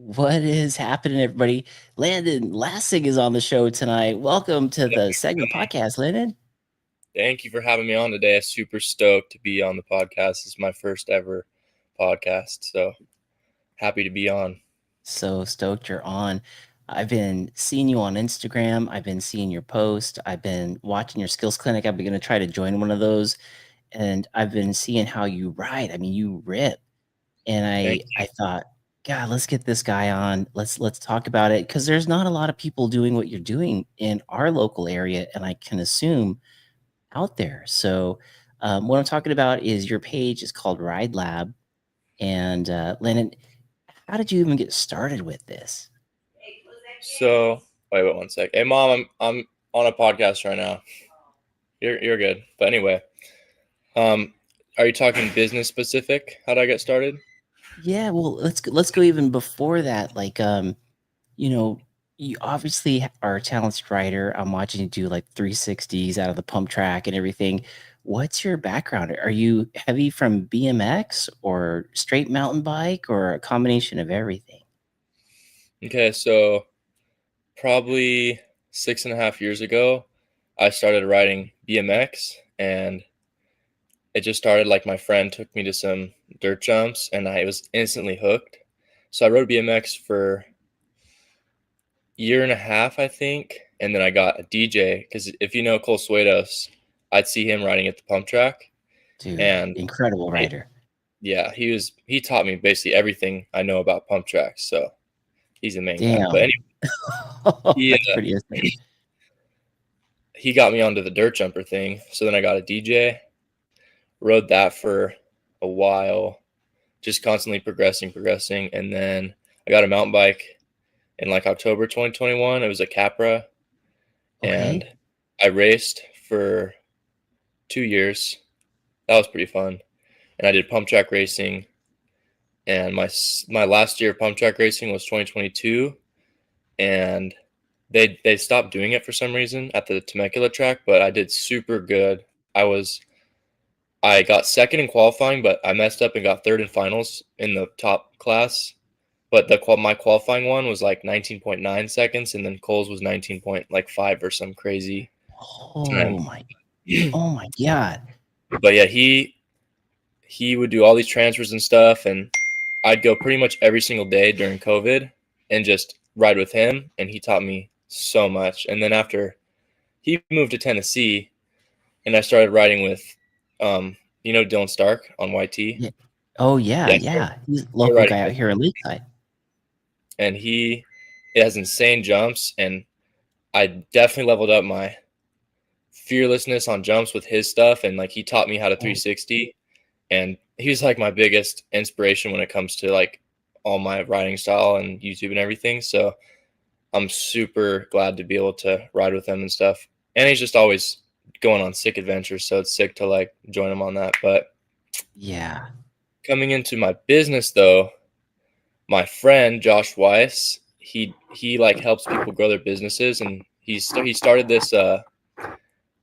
What is happening, everybody? Landon Lassig is on the show tonight. Welcome to the segment podcast, Landon. Thank you for having me on today. I'm super stoked to be on the podcast. This is my first ever podcast, so happy to be on. So stoked you're on. I've been seeing you on Instagram. I've been seeing your post. I've been watching your skills clinic. I'm going to try to join one of those. And I've been seeing how you ride. I mean, you rip. And I thought, God, let's get this guy on. Let's talk about it, because there's not a lot of people doing what you're doing in our local area, and I can assume out there. So what I'm talking about is your page is called Ride Lab. And Lennon, how did you even get started with this? So wait 1 sec. Hey mom, I'm on a podcast right now. You're good. But anyway, are you talking business specific? How did I get started? Yeah, well, let's go even before that. Like, you obviously are a talented rider. I'm watching you do like 360s out of the pump track and everything. What's your background? Are you heavy from BMX or straight mountain bike or a combination of everything? Okay, so probably 6.5 years ago, I started riding BMX, and it just started like my friend took me to some dirt jumps, and I was instantly hooked. So I rode BMX for year and a half, I think, and then I got a DJ, because if you know Cole Suedos, I'd see him riding at the pump track, Dude, and incredible rider. yeah, he taught me basically everything I know about pump tracks. So he's the main guy. But Damn. anyway, he That's pretty insane. he got me onto the dirt jumper thing. So then I got a DJ, rode that for a while, just constantly progressing, and then I got a mountain bike in like October 2021. It was a Capra, and Okay. I raced for 2 years. That was pretty fun. And I did pump track racing, and my last year of pump track racing was 2022, and they stopped doing it for some reason at the Temecula track, but I did super good. I got second in qualifying, but I messed up and got third in finals in the top class. But my qualifying one was like 19.9 seconds, and then Cole's was 19.5 or some crazy time. Oh my God. But yeah, he would do all these transfers and stuff, and I'd go pretty much every single day during COVID and just ride with him, and he taught me so much. And then after he moved to Tennessee, and I started riding with, Dylan Stark on YT. Yeah. Oh yeah, Yeah, yeah. He's a started local riding guy out with here in Lakeside. and he has insane jumps, and I definitely leveled up my fearlessness on jumps with his stuff, and like he taught me how to Oh, 360, and he was like my biggest inspiration when it comes to like all my riding style and YouTube and everything. So I'm super glad to be able to ride with him and stuff. And he's just always going on sick adventures, so it's sick to like join him on that. But yeah. coming into my business though, my friend Josh Weiss, he like helps people grow their businesses, and he started this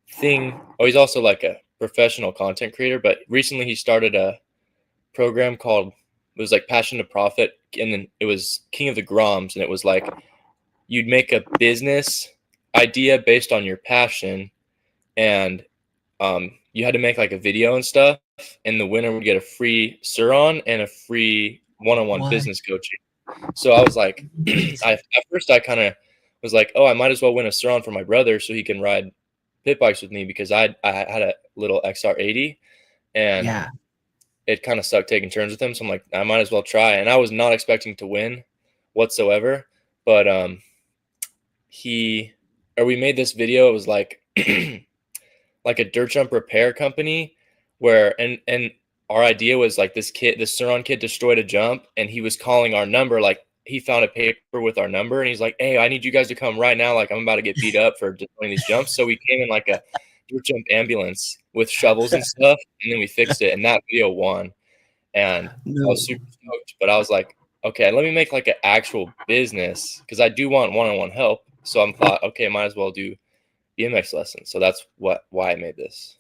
thing. Oh, he's also like a professional content creator, but recently he started a program called, it was like Passion to Profit, and then it was King of the Groms, and it was like you'd make a business idea based on your passion, and you had to make like a video and stuff, and the winner would get a free Suron and a free one-on-one What business coaching. So I was like, is at first I kind of was like, oh, I might as well win a Suron for my brother so he can ride pit bikes with me, because I had a little XR80, and yeah. it kind of sucked taking turns with him. So I'm like, I might as well try. And I was not expecting to win whatsoever, but we made this video. It was like like a dirt jump repair company, where and our idea was like this Suron kid destroyed a jump, and he was calling our number. Like he found a paper with our number, and he's like, hey, I need you guys to come right now. Like I'm about to get beat up for destroying these jumps. So we came in like a dirt jump ambulance with shovels and stuff, and then we fixed it, and that video won. And I No. was super stoked, but I was like, okay, let me make like an actual business, because I do want one-on-one help. So I'm thought, okay, might as well do BMX lessons. So that's why I made this.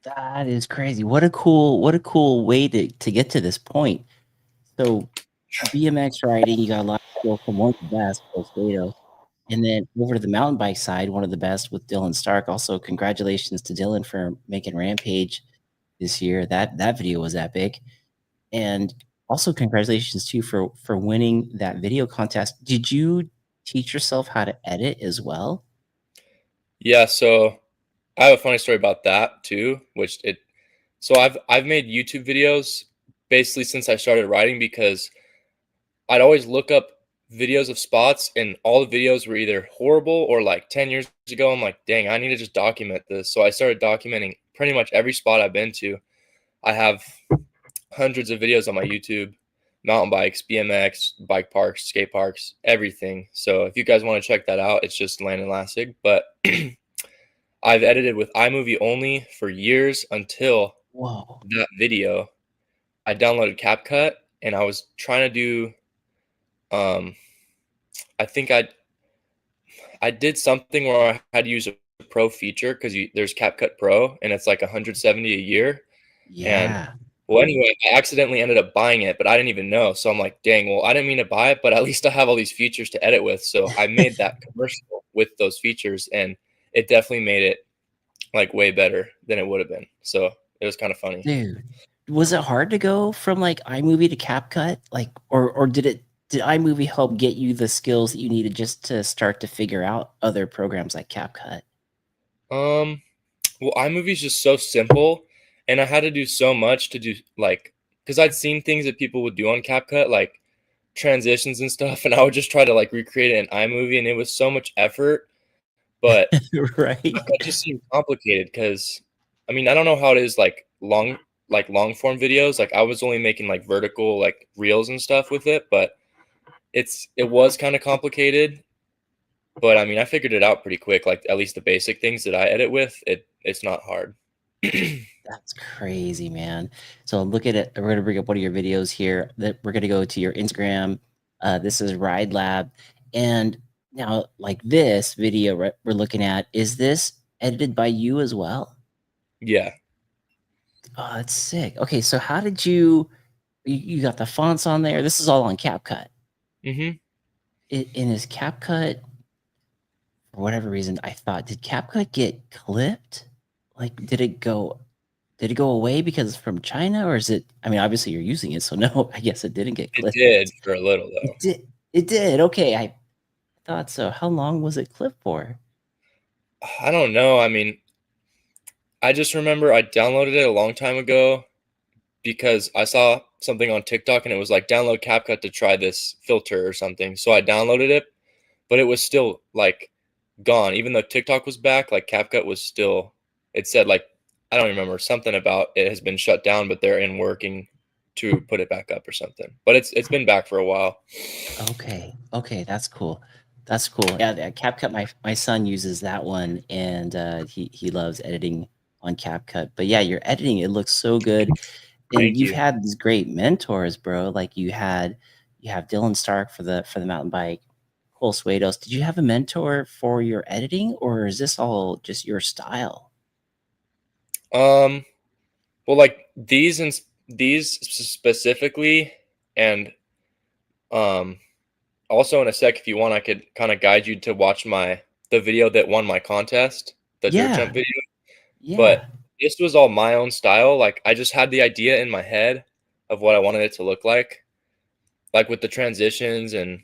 That is crazy. What a cool way to get to this point. So BMX riding, you got a lot of skill from one of the best, Coach Gato. And then over to the mountain bike side, one of the best with Dylan Stark. Also, congratulations to Dylan for making Rampage this year. That video was epic. And also congratulations too for winning that video contest. Did you teach yourself how to edit as well? Yeah, so I have a funny story about that too, so I've made YouTube videos basically since I started writing because I'd always look up videos of spots and all the videos were either horrible or like 10 years ago. I'm like, dang, I need to just document this. So I started documenting pretty much every spot I've been to. I have hundreds of videos on my YouTube, mountain bikes, BMX, bike parks, skate parks, everything. So if you guys want to check that out, it's just Landon Lassig. But I've edited with iMovie only for years until Whoa. that video. I downloaded CapCut and I was trying to do um I think I did something where I had to use a pro feature because there's CapCut Pro and it's like 170 a year. And Yeah. well, anyway, I accidentally ended up buying it, but I didn't even know. So I'm like, dang, well, I didn't mean to buy it, but at least I have all these features to edit with. So I made that commercial with those features, and it definitely made it like way better than it would have been. So it was kind of funny. Dude, was it hard to go from like iMovie to CapCut? Like, or did iMovie help get you the skills that you needed just to start to figure out other programs like CapCut? Um, well, iMovie's just so simple, and I had to do so much to do like because I'd seen things that people would do on CapCut, like transitions and stuff, and I would just try to like recreate it in iMovie, and it was so much effort. But Right? it just seemed complicated because, I mean, I don't know how it is like long form videos. Like I was only making like vertical like reels and stuff with it, but it was kind of complicated. But I mean, I figured it out pretty quick. Like at least the basic things that I edit with, it's not hard. That's crazy, man. So look at it. We're gonna bring up one of your videos here. That we're gonna go to your Instagram. This is Ride Lab, and now like this video we're looking at. Is this edited by you as well? Yeah. Oh, that's sick. Okay, so how did you got the fonts on there? This is all on CapCut. Hmm. In his CapCut, for whatever reason, I thought, did CapCut get clipped? Like, did it go away because it's from China, or is it? I mean, obviously you're using it, so no, I guess it didn't get It clipped. did for a little though. It did. It did. Okay, I thought so. How long was it clipped for? I don't know. I mean, I just remember I downloaded it a long time ago because I saw something on TikTok and it was like download CapCut to try this filter or something. So I downloaded it, but it was still like gone. Even though TikTok was back, like CapCut was still. It said like I don't remember something about it has been shut down, but they're in working to put it back up or something. But it's been back for a while. Okay. Okay, that's cool. That's cool. Yeah, CapCut, my son uses that one, and he loves editing on CapCut. But yeah, your editing, it looks so good. And Thank you've you. had these great mentors, bro. Like you have Dylan Stark for the mountain bike, Cole Swados. Did you have a mentor for your editing, or is this all just your style? Um, well, like these specifically, and um, also in a sec, if you want, I could kind of guide you to watch the video that won my contest, the dirt jump Yeah, video. But yeah. this was all my own style. Like I just had the idea in my head of what I wanted it to look like with the transitions and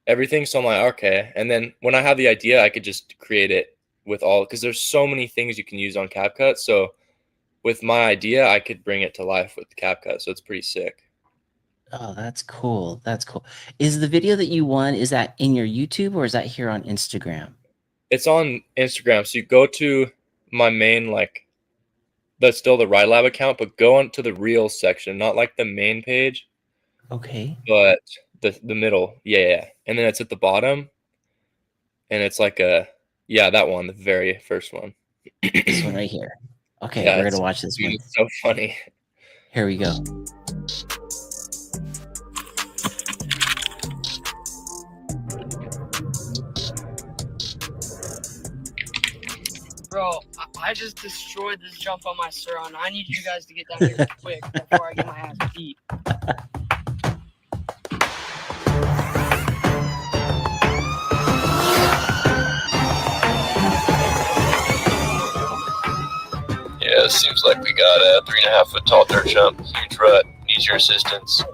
everything. So I'm like, okay. And then when I have the idea, I could just create it with all because there's so many things you can use on CapCut. So with my idea, I could bring it to life with CapCut. So it's pretty sick. Oh, that's cool. That's cool. Is the video that you won, is that in your YouTube or is that here on Instagram? It's on Instagram. So you go to my main like that's still the Ride Lab account, but go on to the Reels section, not like the main page, Okay. but the middle. Yeah, yeah. And then it's at the bottom, and it's like that one, the very first one. This one Yeah, right here. Okay, we're gonna watch this dude, one. it's so funny. Here we go. Bro, I just destroyed this jump on my Surron. I need you guys to get down here quick before I get my ass beat. Yeah, it seems like we got a 3.5 foot tall dirt jump. Huge rut. Needs your assistance.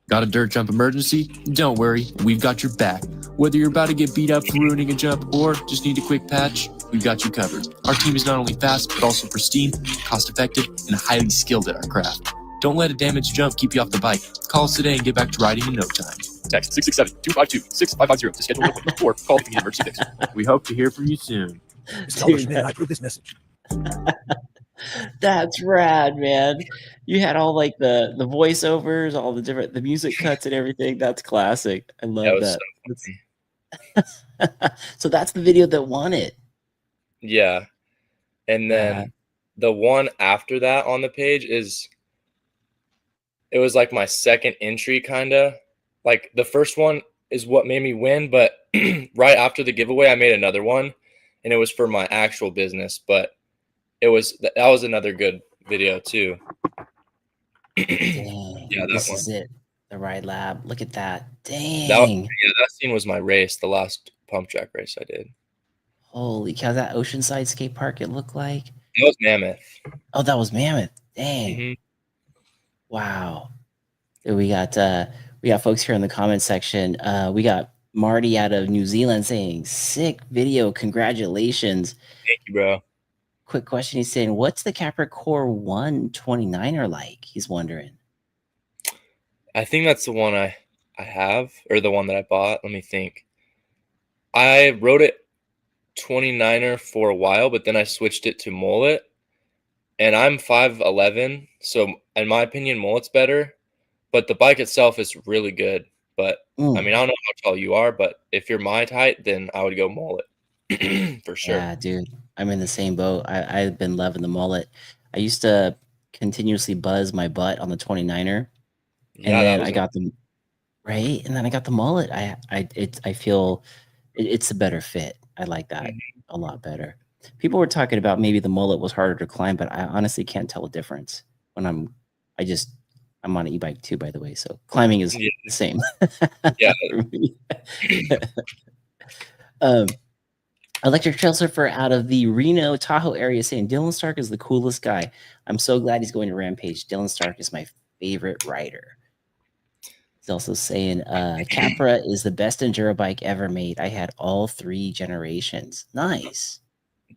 Got a dirt jump emergency? Don't worry, we've got your back. Whether you're about to get beat up for ruining a jump or just need a quick patch, we've got you covered. Our team is not only fast, but also pristine, cost-effective, and highly skilled at our craft. Don't let a damaged jump keep you off the bike. Call us today and get back to riding in no time. Text 667-252-6550 to schedule an appointment or call if you need emergency fix. We hope to hear from you soon. Dude, I approve this message. that's rad, man. You had all like the voiceovers, all the music cuts and everything. That's classic. I That love was that. so funny. So that's the video that won it. Yeah. And then the one after that on the page it was like my second entry, kind of. Like the first one is what made me win, but right after the giveaway, I made another one, and it was for my actual business, but that was another good video too. Dang, Yeah, that this one. is it. The Ride Lab. Look at that. Dang. That scene was my race, the last pump track race I did. Holy cow, that Oceanside skate park it looked like. That was Mammoth. Oh, that was Mammoth. Dang. Mm-hmm. Wow. We got folks here in the comment section. We got Marty out of New Zealand saying, sick video, congratulations. Thank you, bro. Quick question. He's saying, what's the Capra Core 129er like? He's wondering. I think that's the one I have, or the one that I bought. Let me think. I rode it 29er for a while, but then I switched it to mullet. And I'm 5'11", so in my opinion, mullet's better. But the bike itself is really good. But I mean, I don't know how tall you are, but if you're my height, then I would go mullet for sure. Yeah, dude. I'm in the same boat. I've been loving the mullet. I used to continuously buzz my butt on the 29er. Yeah, And then I got the right, and then I got the mullet. I feel it's a better fit. I like that a lot better. People were talking about maybe the mullet was harder to climb, but I honestly can't tell a difference when I'm on an e-bike too, by the way. So climbing is the same. Yeah. Electric Trail Surfer out of the Reno Tahoe area saying Dylan Stark is the coolest guy. I'm so glad he's going to Rampage. Dylan Stark is my favorite rider. He's also saying Capra is the best enduro bike ever made. I had all 3 generations. Nice.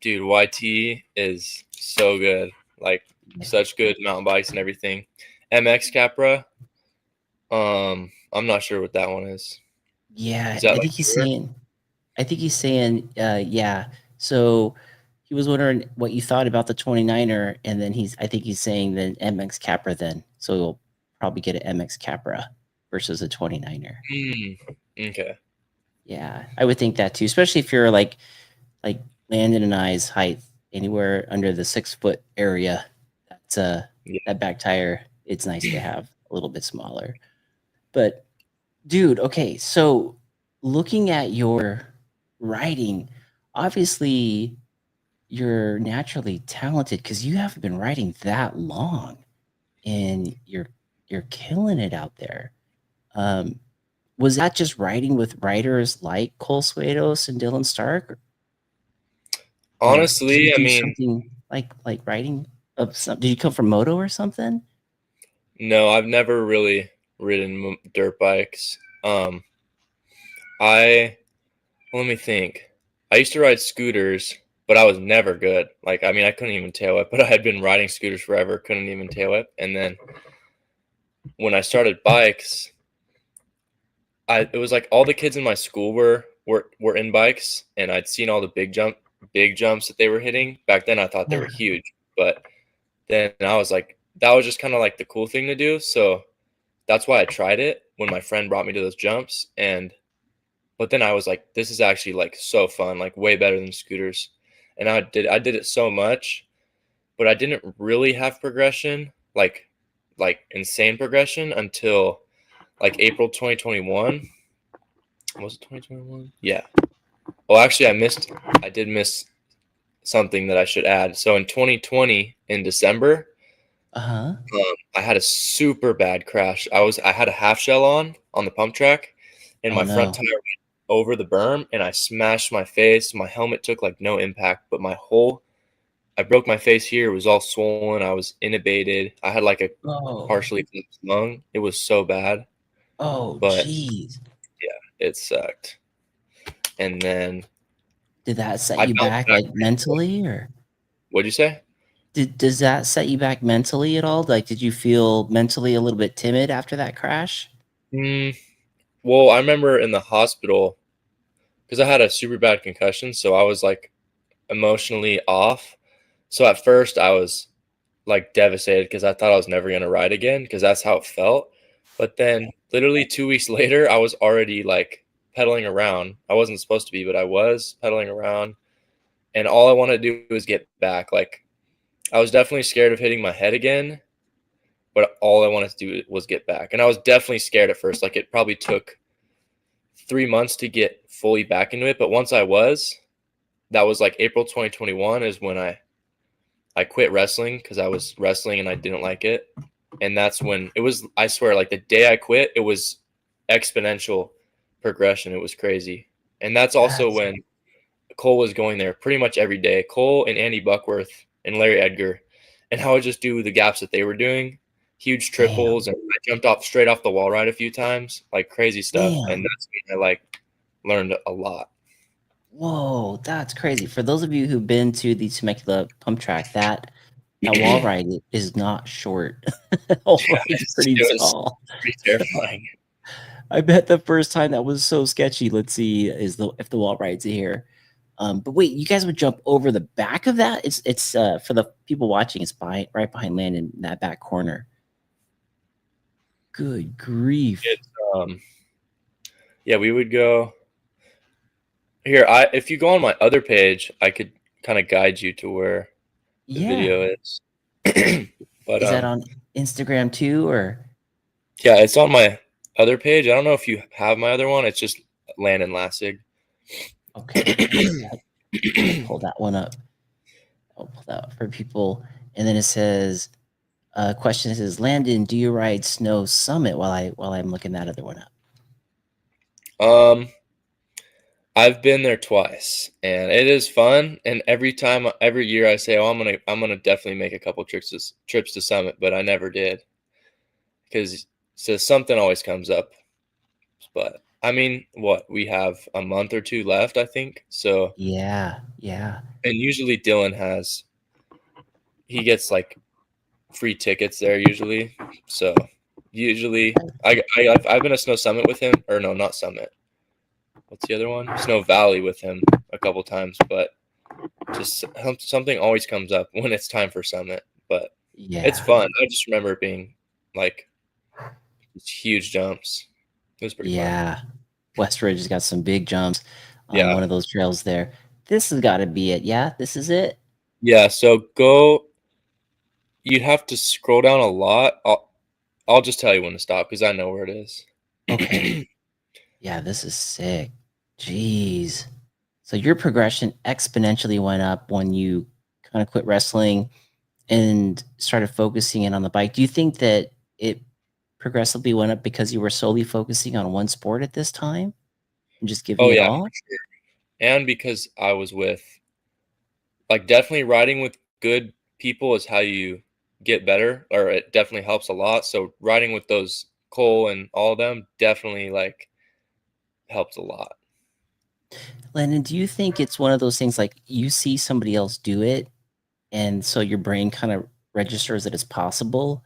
Dude, YT is so good. Like such good mountain bikes and everything. MX Capra. I'm not sure what that one is. Yeah, I think he's saying yeah. So he was wondering what you thought about the 29er, and then I think he's saying then MX Capra then. So we'll probably get an MX Capra versus a 29er. Okay. Yeah, I would think that too, especially if you're like Landon and I's height, anywhere under the 6 foot area. That's that back tire. It's nice to have a little bit smaller. But dude, okay, so looking at your riding, obviously you're naturally talented because you haven't been riding that long, and you're killing it out there. Was that just riding with riders like Cole Suedos and Dylan Stark? Honestly, I mean, something like riding of some. Did you come from moto or something? No, I've never really ridden dirt bikes. Let me think. I used to ride scooters, but I was never good. Like, I mean, I couldn't even tail whip, but I had been riding scooters forever, couldn't even tail whip. And then when I started bikes, it was like all the kids in my school were in bikes, and I'd seen all the big jumps that they were hitting. Back then I thought they were huge, but then I was like, that was just kind of like the cool thing to do. So that's why I tried it when my friend brought me to those jumps. But then I was like, this is actually like so fun, like way better than scooters. And I did it so much, but I didn't really have progression, like insane progression until like April 2021. Was it 2021? Yeah. Well, actually I did miss something that I should add. So in 2020 in December, I had a super bad crash. I had a half shell on the pump track, and my front tire over the berm and I smashed my face. My helmet took like no impact, but I broke my face here. It was all swollen. I was intubated. I had like a Oh, partially collapsed lung. It was so bad, oh, but geez. yeah, it sucked. And then Did that set I you bounced back back. like mentally, or What'd you say? does that set you back mentally at all? Like, did you feel mentally a little bit timid after that crash? Mm, well, I remember in the hospital because I had a super bad concussion, so I was like emotionally off. So at first I was like devastated because I thought I was never gonna ride again because that's how it felt. But then literally 2 weeks later, I was already like pedaling around. I wasn't supposed to be, but I was pedaling around, and all I wanted to do was get back. Like I was definitely scared of hitting my head again, but all I wanted to do was get back. And I was definitely scared at first. Like it probably took 3 months to get fully back into it. But once that was like April 2021 is when I quit wrestling because I was wrestling and I didn't like it. And that's when it was, I swear, like the day I quit, it was exponential progression. It was crazy. And that's also That's when Cole was going there pretty much every day. Cole and Andy Buckworth and Larry Edgar. And I would just do the gaps that they were doing, huge damn, triples. And I jumped off straight off the wall ride a few times, like crazy stuff. And damn. that's when I like learned a lot. Whoa, that's crazy. For those of you who've been to the Temecula pump track, that wall ride is not short. Wall Yeah, ride's pretty it was tall. pretty terrifying. I bet the first time that was so sketchy. Let's see, is the if the wall ride's here. But wait, you guys would jump over the back of that? It's for the people watching, it's right behind Landon in that back corner. Good grief. It's yeah, we would go here. If you go on my other page, I could kind of guide you to where the Yeah. video is. But Is that on Instagram too, or yeah, it's on my other page. I don't know if you have my other one. It's just Landon Lassig. okay? I'll pull that one up. I'll pull that up for people. And then it says, question says, Landon, do you ride Snow Summit while I'm looking that other one up? I've been there twice, and it is fun. And every year, I say, "Oh, I'm gonna definitely make a couple trips to Summit," but I never did because so something always comes up. But I mean, what we have a month or two left, I think. So, Yeah, yeah. and usually he gets like free tickets there usually. So usually, I've been to Snow Summit with him, or no, not Summit. What's the other one? Snow Valley with him a couple times, but just something always comes up when it's time for Summit. But it's Yeah. fun. I just remember it being like huge jumps. It was pretty fun. Yeah. West Ridge has got some big jumps on Yeah. one of those trails there. This has got to be it. Yeah, this is it. Yeah. So you'd have to scroll down a lot. I'll just tell you when to stop because I know where it is. Okay. Yeah, this is sick. Jeez. So your progression exponentially went up when you kind of quit wrestling and started focusing in on the bike. Do you think that it progressively went up because you were solely focusing on one sport at this time and just giving Oh it yeah, all? and because I was with like definitely riding with good people is how you get better, or it definitely helps a lot. So riding with those Cole and all of them definitely like helped a lot. Landon, do you think it's one of those things like you see somebody else do it and so your brain kind of registers that it's possible?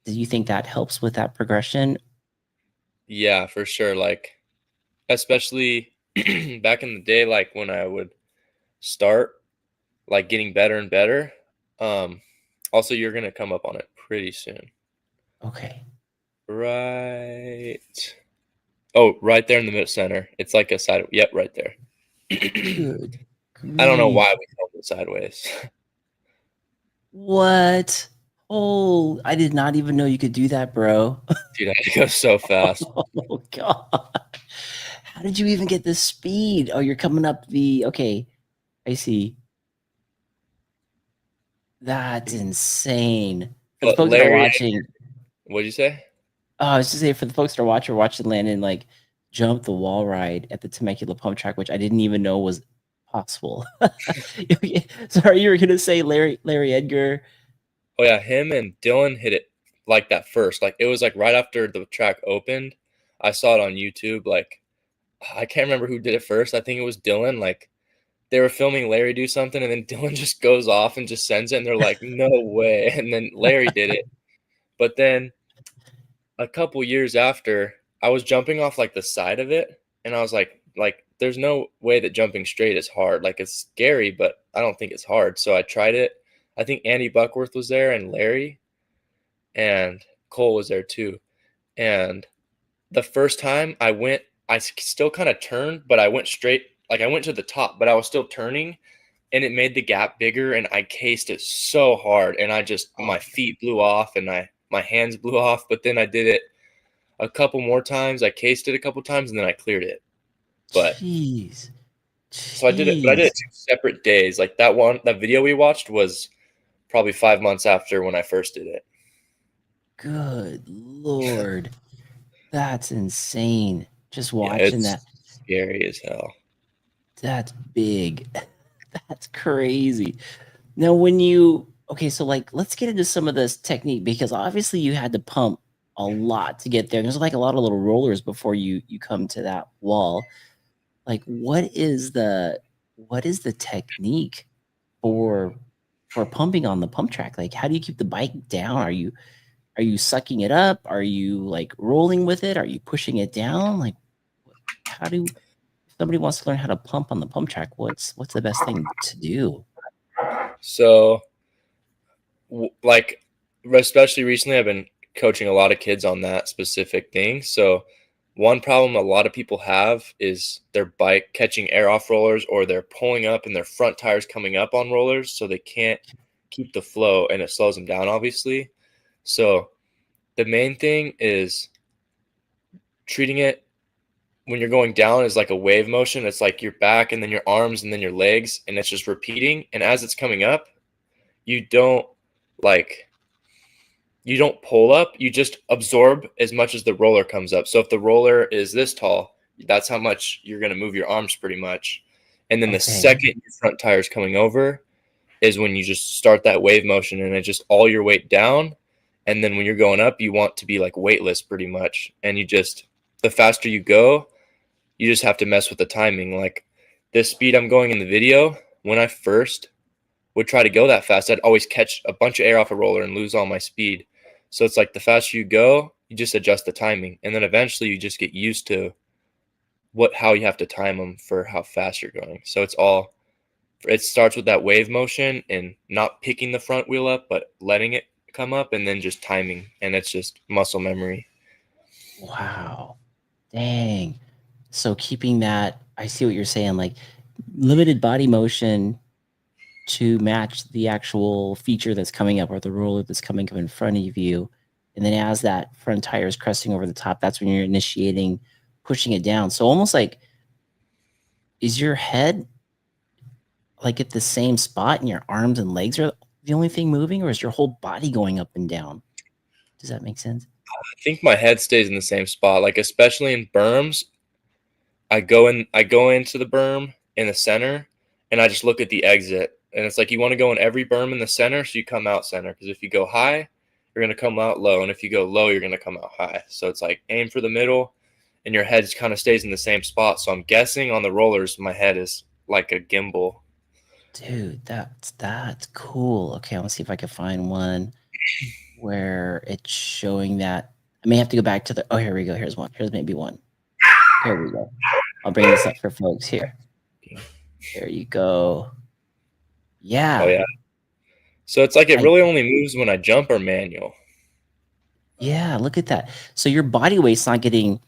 Do you think that helps with that progression? Yeah, for sure. Like especially back in the day, like when I would start like getting better and better. Um, Also, you're gonna come up on it pretty soon. Okay. Right. Oh, right there in the mid center. It's like a side. Yep, right there. Good I don't know grief. why we held it sideways. What? Oh, I did not even know you could do that, bro. Dude, I had to go so fast. Oh god. How did you even get this speed? Oh, you're coming up the okay. I see. That's insane. For the But folks that are Larry, watching, what'd you say? oh, I was just saying for the folks that are watching Landon like jump the wall ride at the Temecula pump track, which I didn't even know was possible. Sorry, you were gonna say Larry Edgar. Oh yeah, him and Dylan hit it like that first. Like it was like right after the track opened. I saw it on YouTube. Like I can't remember who did it first. I think it was Dylan. Like they were filming Larry do something, and then Dylan just goes off and just sends it, and they're like, "No way!" And then Larry did it. But then a couple years after, I was jumping off like the side of it, and I was like, there's no way that jumping straight is hard. Like it's scary, but I don't think it's hard. So I tried it. I think Andy Buckworth was there and Larry, and Cole was there too. And the first time I went, I still kind of turned, but I went straight. Like I went to the top, but I was still turning, and it made the gap bigger, and I cased it so hard, and my feet blew off, and my hands blew off. But then I did it a couple more times. I cased it a couple times, and then I cleared it. But Jeez. so I did it, but I did it 2 separate days. Like that video we watched was probably 5 months after when I first did it. Good Lord. That's insane. Just Yeah, watching it's that. scary as hell. That's big. That's crazy. Now, okay, so like, let's get into some of this technique because obviously you had to pump a lot to get there. There's like a lot of little rollers before you come to that wall. Like, what is the technique for pumping on the pump track? Like, how do you keep the bike down? Are you sucking it up? Are you like rolling with it? Are you pushing it down? Like, if somebody wants to learn how to pump on the pump track, what's the best thing to do? So, like, especially recently, I've been coaching a lot of kids on that specific thing. So, one problem a lot of people have is their bike catching air off rollers, or they're pulling up and their front tires coming up on rollers, so they can't keep the flow, and it slows them down, obviously. So, the main thing is treating it when you're going down is like a wave motion. It's like your back and then your arms and then your legs, and it's just repeating. And as it's coming up, you don't pull up, you just absorb as much as the roller comes up. So if the roller is this tall, that's how much you're going to move your arms pretty much. And then the second your front tire is coming over is when you just start that wave motion, and it's just all your weight down. And then when you're going up, you want to be like weightless pretty much. And the faster you go, you just have to mess with the timing. Like this speed I'm going in the video, when I first would try to go that fast, I'd always catch a bunch of air off a roller and lose all my speed. So it's like the faster you go, you just adjust the timing. And then eventually you just get used to how you have to time them for how fast you're going. So it starts with that wave motion and not picking the front wheel up, but letting it come up, and then just timing. And it's just muscle memory. Wow. Dang. So keeping that, I see what you're saying, like limited body motion to match the actual feature that's coming up or the roller that's coming up in front of you. And then as that front tire is cresting over the top, that's when you're initiating pushing it down. So almost like, is your head like at the same spot and your arms and legs are the only thing moving, or is your whole body going up and down? Does that make sense? I think my head stays in the same spot. Like especially in berms, I go into the berm in the center, and I just look at the exit. And it's like you want to go in every berm in the center, so you come out center. Because if you go high, you're going to come out low. And if you go low, you're going to come out high. So it's like aim for the middle, and your head just kind of stays in the same spot. So I'm guessing on the rollers, my head is like a gimbal. Dude, that's cool. Okay, I want to see if I can find one where it's showing that. I may have to go back to oh, here we go. Here's one. Here's maybe one. Here we go. I'll bring this up for folks here. There you go. Yeah. Oh, yeah. So it's like it really only moves when I jump or manual. Yeah, look at that. So your body weight's not getting,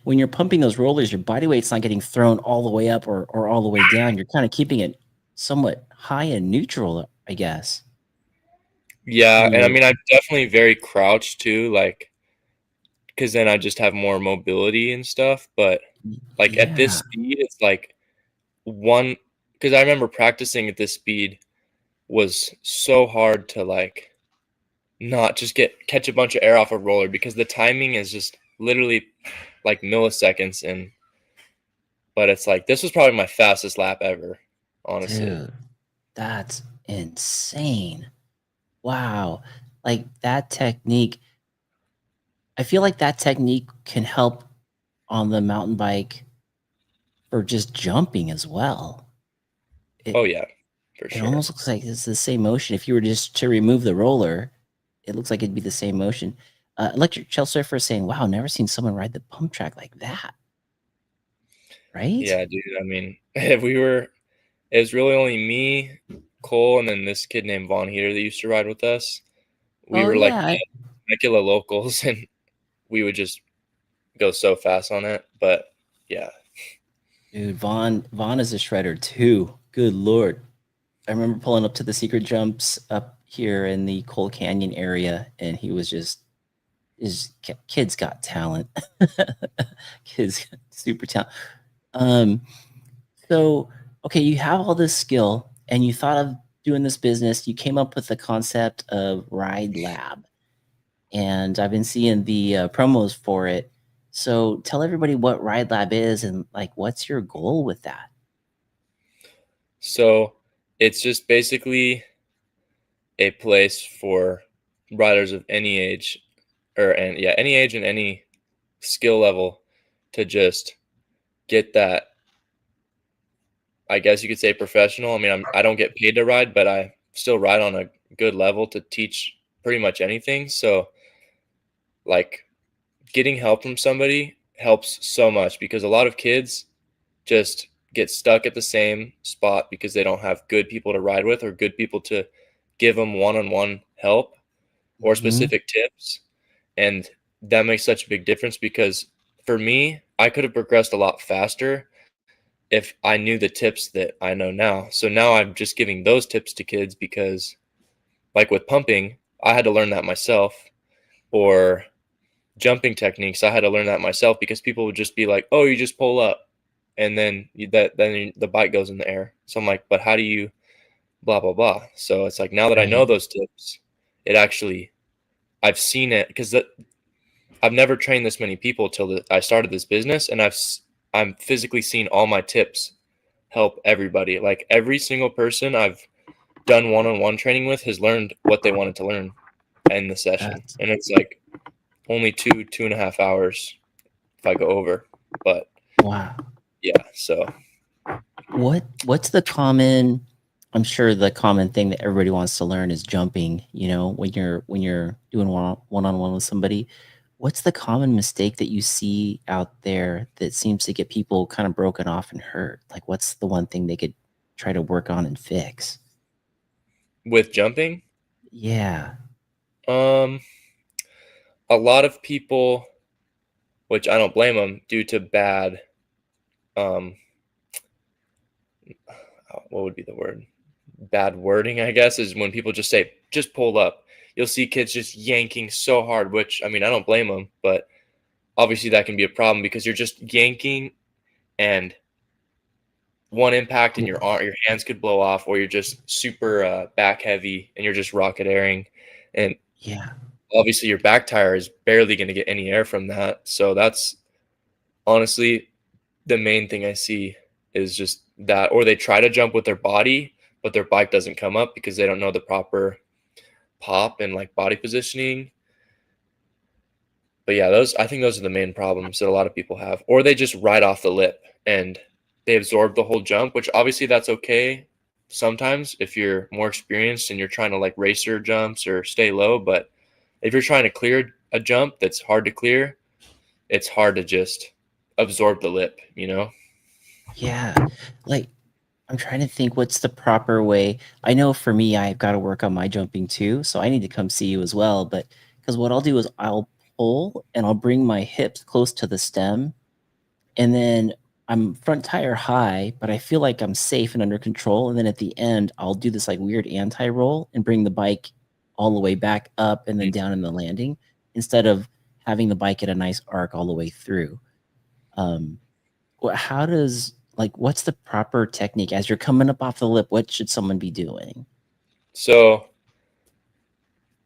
when you're pumping those rollers, your body weight's not getting thrown all the way up or all the way down. You're kind of keeping it somewhat high and neutral, I guess. Yeah, and I mean, I'm definitely very crouched too, like, because then I just have more mobility and stuff. But like at this speed, it's like because I remember practicing at this speed was so hard to like not just catch a bunch of air off a roller, because the timing is just literally like milliseconds, but it's like this was probably my fastest lap ever, honestly. Dude, that's insane. Wow. Like that technique, I feel like that technique can help on the mountain bike for just jumping as well. It Oh yeah, for it sure. almost looks like it's the same motion. If you were just to remove the roller, it looks like it'd be the same motion. Electric Trail Surfer is saying, "Wow, never seen someone ride the pump track like that." Right? Yeah, dude. I mean, it was really only me, Cole, and then this kid named Von Heater that used to ride with us. We Oh were like yeah. regular locals, and we would just go so fast on it. But yeah, Dude, Vaughn is a shredder too. Good lord. I remember pulling up to the secret jumps up here in the Coal Canyon area, and he was just kids got talent. Kids got super talent. Um, so okay, you have all this skill, and you thought of doing this business. You came up with the concept of Ride Lab, and I've been seeing the promos for it. So tell everybody what Ride Lab is, and like, what's your goal with that? so it's just basically a place for riders of any age, any age and any skill level to just get that. I guess you could say professional. I mean, I don't get paid to ride, but I still ride on a good level to teach pretty much anything. So, like, getting help from somebody helps so much because a lot of kids just get stuck at the same spot because they don't have good people to ride with or good people to give them one-on-one help or Mhm. specific tips. And that makes such a big difference because for me, I could have progressed a lot faster if I knew the tips that I know now. So now I'm just giving those tips to kids because, like with pumping, I had to learn that myself, or jumping techniques, I had to learn that myself because people would just be like, "Oh, you just pull up," and then the bike goes in the air. So I'm like, "But how do you blah blah blah?" So it's like now that I know Right. those tips, it actually I've seen it because I've never trained this many people till I started this business, and I'm physically seeing all my tips help everybody. Like every single person I've done one-on-one training with has learned what they wanted to learn in the session, That's and it's like only 2.5 hours if I go over. But wow. yeah, so What's the common, I'm sure the common thing that everybody wants to learn is jumping, you know, when you're doing one-on-one with somebody. What's the common mistake that you see out there that seems to get people kind of broken off and hurt? Like what's the one thing they could try to work on and fix? with jumping, Yeah. um, a lot of people, which I don't blame them, due to bad, um, what would be the word? Bad wording, I guess, is when people just say, just pull up. You'll see kids just yanking so hard, which, I mean, I don't blame them, but obviously that can be a problem because you're just yanking and one impact and your hands could blow off, or you're just super back heavy and you're just rocket airing. And Yeah. obviously your back tire is barely going to get any air from that. So that's honestly the main thing I see is just that, or they try to jump with their body, but their bike doesn't come up because they don't know the proper pop and like body positioning. But yeah, I think those are the main problems that a lot of people have, or they just ride off the lip and they absorb the whole jump, which obviously that's okay sometimes if you're more experienced and you're trying to like racer jumps or stay low. But if you're trying to clear a jump that's hard to clear, it's hard to just absorb the lip, you know? Yeah. Like I'm trying to think what's the proper way. I know for me, I've got to work on my jumping too, so I need to come see you as well. But because what I'll do is I'll pull and I'll bring my hips close to the stem, and then I'm front tire high, but I feel like I'm safe and under control. And then at the end, I'll do this like weird anti roll and bring the bike all the way back up and then Mhm. down in the landing instead of having the bike at a nice arc all the way through. Um, how does like what's the proper technique as you're coming up off the lip? What should someone be doing? So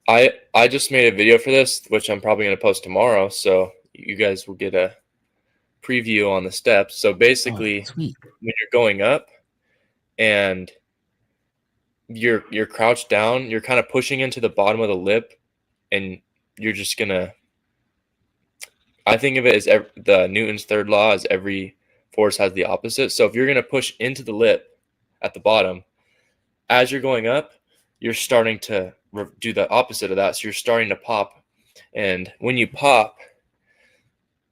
I just made a video for this, which I'm probably going to post tomorrow. So you guys will get preview on the steps. So Oh, basically, sweet. when you're going up and you're crouched down, you're kind of pushing into the bottom of the lip, and you're just gonna. I think of it as the Newton's third law, as every force has the opposite. So if you're gonna push into the lip at the bottom, as you're going up, you're starting to do the opposite of that. So you're starting to pop, and when you pop,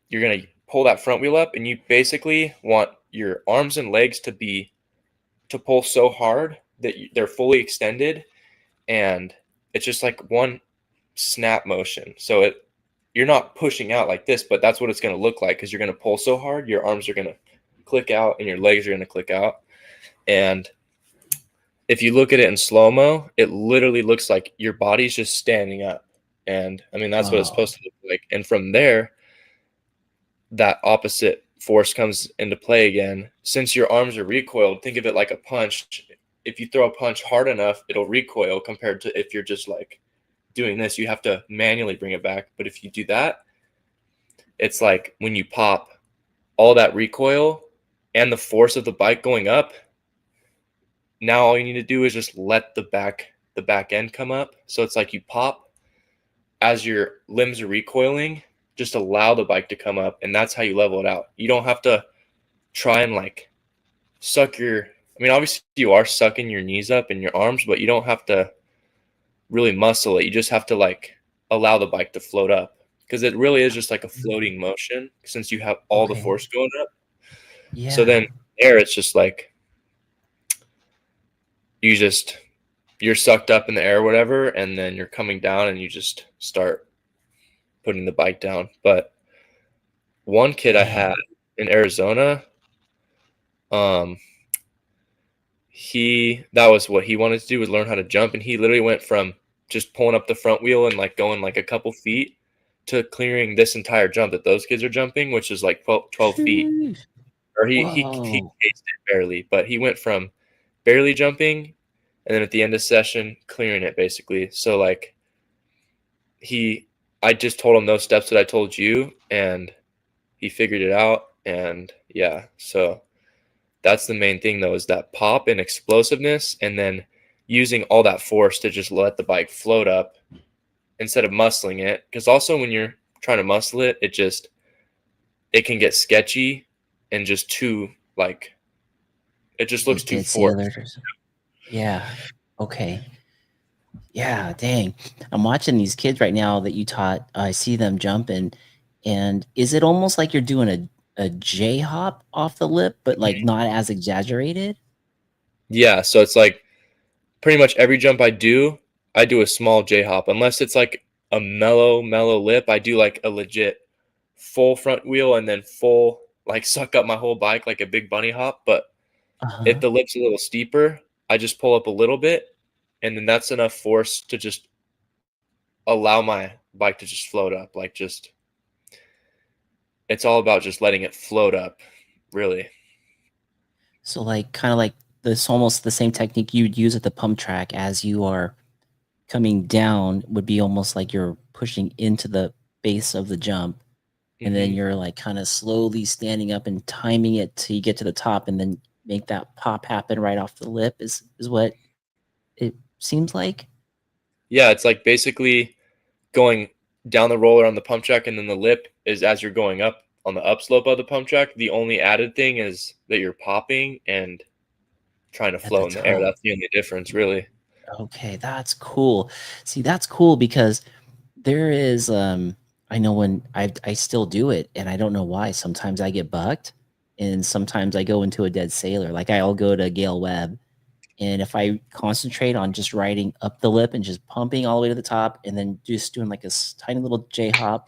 you're gonna pull that front wheel up, and you basically want your arms and legs to pull so hard that they're fully extended, and it's just like one snap motion. So you're not pushing out like this, but that's what it's going to look like, because you're going to pull so hard, your arms are going to click out and your legs are going to click out. And if you look at it in slow-mo, it literally looks like your body's just standing up. And I mean, that's what it's supposed to look like. And from there, that opposite force comes into play again. Since your arms are recoiled, think of it like a punch. If you throw a punch hard enough, it'll recoil, compared to if you're just like doing this, you have to manually bring it back. But if you do that, it's like when you pop, all that recoil and the force of the bike going up, now all you need to do is just let the back end come up. So it's like you pop as your limbs are recoiling, just allow the bike to come up, and that's how you level it out. You don't have to try and like suck I mean, obviously you are sucking your knees up and your arms, but you don't have to really muscle it. You just have to like allow the bike to float up, because it really is just like a floating motion, since you have all the force going up. Yeah. So then there, it's just like you're sucked up in the air or whatever, and then you're coming down and you just start putting the bike down. But one kid I had in Arizona, that was what he wanted to do, was learn how to jump, and he literally went from just pulling up the front wheel and like going like a couple feet to clearing this entire jump that those kids are jumping, which is like 12 feet. Or he cased it barely, but he went from barely jumping, and then at the end of session clearing it basically. So like I just told him those steps that I told you, and he figured it out. And yeah, so that's the main thing though, is that pop and explosiveness, and then using all that force to just let the bike float up instead of muscling it. Because also when you're trying to muscle it, it can get sketchy and just too like, it just looks too forced. Yeah. Okay. Yeah, dang. I'm watching these kids right now that you taught. I see them jumping, and is it almost like you're doing a J hop off the lip, but like not as exaggerated? Yeah, so it's like pretty much every jump I do a small J hop, unless it's like a mellow lip. I do like a legit full front wheel and then full like suck up my whole bike like a big bunny hop. But if the lip's a little steeper, I just pull up a little bit, and then that's enough force to just allow my bike to just float up. Like, just, it's all about just letting it float up, really. So like kind of like this, almost the same technique you'd use at the pump track as you are coming down, would be almost like you're pushing into the base of the jump, and then you're like kind of slowly standing up and timing it till you get to the top, and then make that pop happen right off the lip is what it seems like. Yeah, it's like basically going down the roller on the pump track, and then the lip is as you're going up on the upslope of the pump track. The only added thing is that you're popping and trying to float in the air. That's the only difference, really. Okay, that's cool. See, that's cool because there is I know when I still do it, and I don't know why. Sometimes I get bucked, and sometimes I go into a dead sailor. Like I'll go to Gale Webb, and if I concentrate on just riding up the lip and just pumping all the way to the top, and then just doing like a tiny little J hop,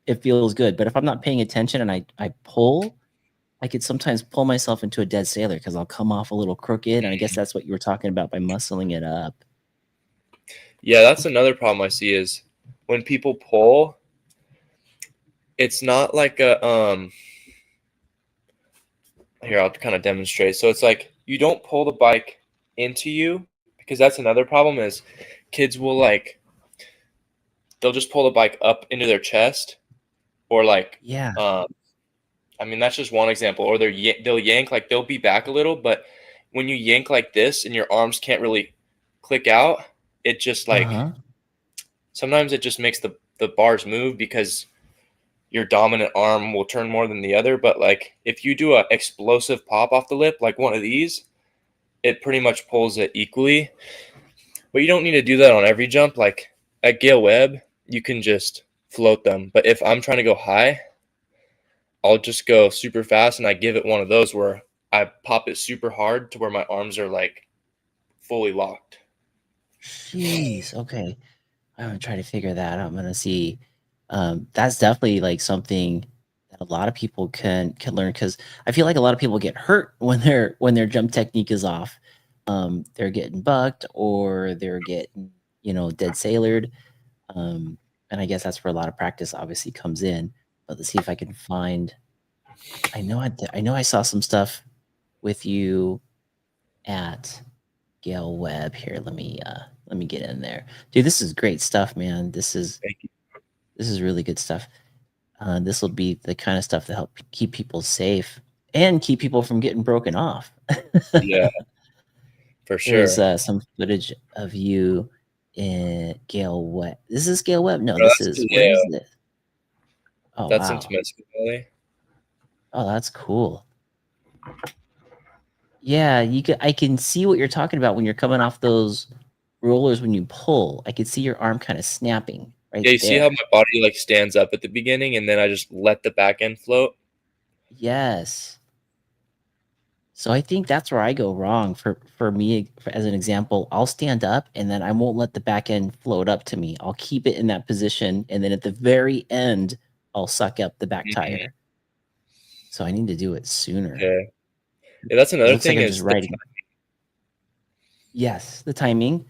it feels good. But if I'm not paying attention and I pull, I could sometimes pull myself into a dead sailor because I'll come off a little crooked. And I guess that's what you were talking about by muscling it up. Yeah, that's another problem I see, is when people pull, it's not like here, I'll kind of demonstrate. So it's like you don't pull the bike into you, because that's another problem, is kids will like, they'll just pull the bike up into their chest, or like I mean, that's just one example. Or they'll yank, like they'll be back a little, but when you yank like this and your arms can't really click out, it just like Uh-huh. sometimes it just makes the bars move because your dominant arm will turn more than the other. But like if you do a explosive pop off the lip, like one of these, it pretty much pulls it equally. But you don't need to do that on every jump. Like at Gale Webb, you can just float them. But if I'm trying to go high, I'll just go super fast and I give it one of those where I pop it super hard to where my arms are like fully locked. Jeez. Okay. I'm gonna try to figure that out. I'm gonna see. That's definitely like something that a lot of people can learn because I feel like a lot of people get hurt when their jump technique is off. They're getting bucked or they're getting dead sailored. And I guess that's where a lot of practice obviously comes in. But let's see if I can find. I know I saw some stuff with you at Gale Webb here. Let me get in there. Dude, this is great stuff, man. Thank you. This is really good stuff. This will be the kind of stuff that help keep people safe and keep people from getting broken off. Yeah, for There's sure. some footage of you in Gale Webb. This is Gale Webb? No, No, this that's is where is yeah, this? Oh that's in wow. Temescal Valley. Oh, that's cool. Yeah, I can see what you're talking about when you're coming off those rollers when you pull. I can see your arm kind of snapping right Yeah, you see how there. my body like stands up at the beginning and then I just let the back end float? Yes. So I think that's where I go wrong. For me, as an example, I'll stand up and then I won't let the back end float up to me. I'll keep it in that position, and then at the very end, I'll suck up the back Mhm. tire. So I need to do it sooner. Okay. Yeah, that's It another looks like thing I'm just is the riding. Yes, the timing.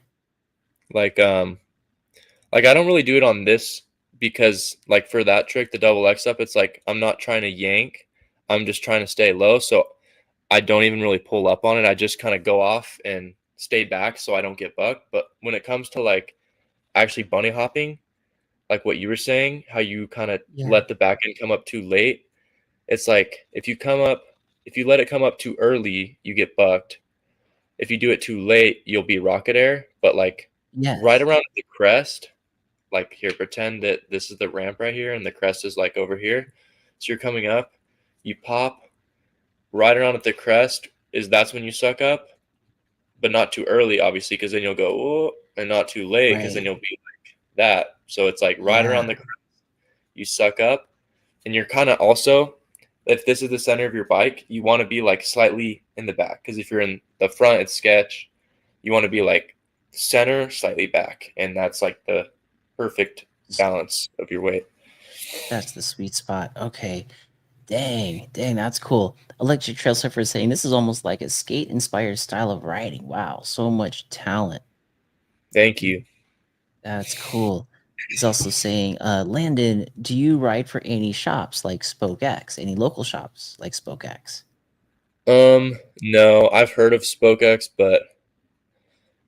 like like I don't really do it on this because like for that trick, the double X up, it's like I'm not trying to yank. I'm just trying to stay low. So I don't even really pull up on it. I just kind of go off and stay back so I don't get bucked. But when it comes to like actually bunny hopping, like what you were saying, how you kind of Yeah. let the back end come up too late, it's like if you let it come up too early, you get bucked. If you do it too late, you'll be rocket air. But like right Yes. around the crest, like here, pretend that this is the ramp right here and the crest is like over here. So you're coming up, you pop right around at the crest that's when you suck up, but not too early, obviously, because then you'll go, oh, and not too late because then Right. you'll be like that. So it's like right around Yeah. the crest, you suck up, and you're kind of also, if this is the center of your bike, you want to be like slightly in the back because if you're in the front, it's sketch. You want to be like center, slightly back, and that's like the perfect balance of your weight. That's the sweet spot. Okay. Dang, that's cool. Electric Trail Surfer is saying this is almost like a skate inspired style of riding. Wow, so much talent. Thank you. That's cool. He's also saying, Landon, do you ride for any shops like Spoke X? Any local shops like Spoke X? No, I've heard of SpokeX, but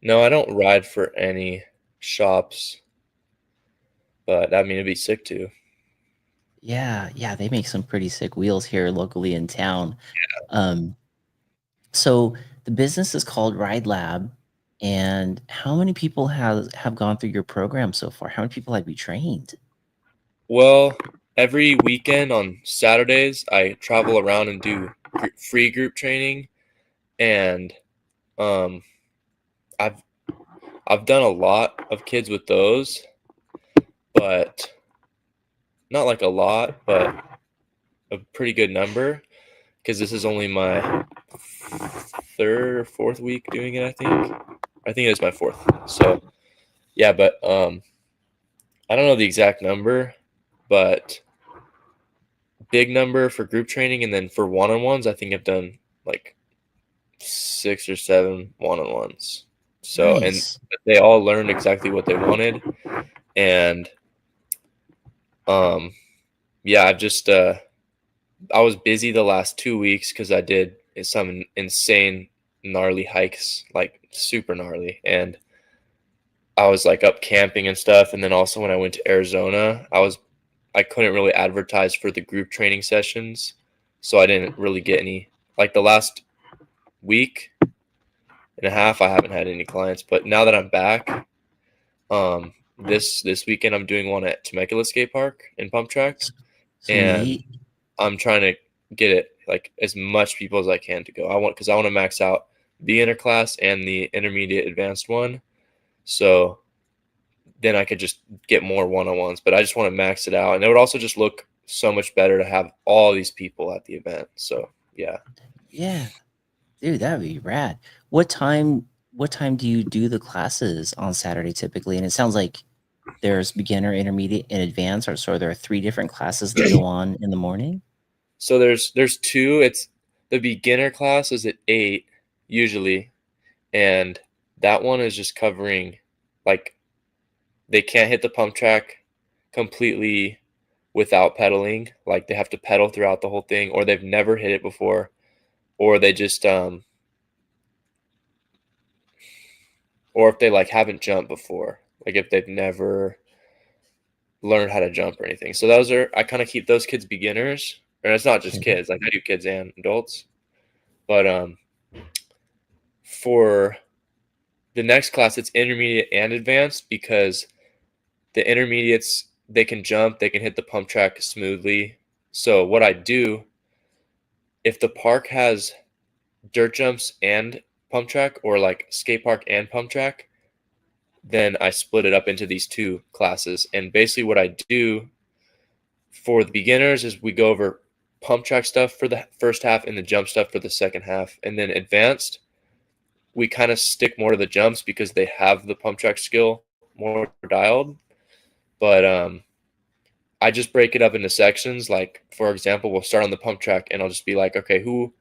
no, I don't ride for any shops. But I mean, it'd be sick too. Yeah, they make some pretty sick wheels here locally in town. Um, so the business is called Ride Lab. And how many people have gone through your program so far? How many people have you trained? Well, every weekend on Saturdays, I travel around and do free group training, and um, I've I've done a lot of kids with those, but not like a lot, but a pretty good number because this is only my third or fourth week doing it. I think it is my fourth. So yeah, but I don't know the exact number, but big number for group training, and then for one-on-ones, I think I've done like 6 or 7 one-on-ones. So, and Nice. they all learned exactly what they wanted, and um, yeah, I've just I was busy the last 2 weeks because I did some insane gnarly hikes, like super gnarly, and I was like up camping and stuff. And then also when I went to Arizona, I couldn't really advertise for the group training sessions so I didn't really get any. Like the last week and a half, I haven't had any clients. But now that I'm back, this weekend I'm doing one at Temecula Skate Park in Pump Track, and Sweet. I'm trying to get it like as much people as I can to go. I want to max out the inner class and the intermediate advanced one, so then I could just get more one-on-ones. But I just want to max it out, and it would also just look so much better to have all these people at the event. So yeah. Yeah. Dude, that'd be rad. What time do you do the classes on Saturday typically? And it sounds like there's beginner, intermediate, and advanced, or so there are 3 different classes that go on in the morning? So there's two. It's the beginner class is at 8 usually, and that one is just covering like they can't hit the pump track completely without pedaling. Like they have to pedal throughout the whole thing, or they've never hit it before, or they just or if they like haven't jumped before, like if they've never learned how to jump or anything. So those are I kind of keep those kids beginners, and it's not just Okay. kids. Like I do kids and adults, but for the next class it's intermediate and advanced, because the intermediates they can jump, they can hit the pump track smoothly. So what I do, if the park has dirt jumps and pump track, or like skate park and pump track, then I split it up into these 2 classes. And basically what I do for the beginners is we go over pump track stuff for the first half and the jump stuff for the second half. And then advanced, we kind of stick more to the jumps because they have the pump track skill more dialed. But I just break it up into sections. Like for example, we'll start on the pump track, and I'll just be like, okay, who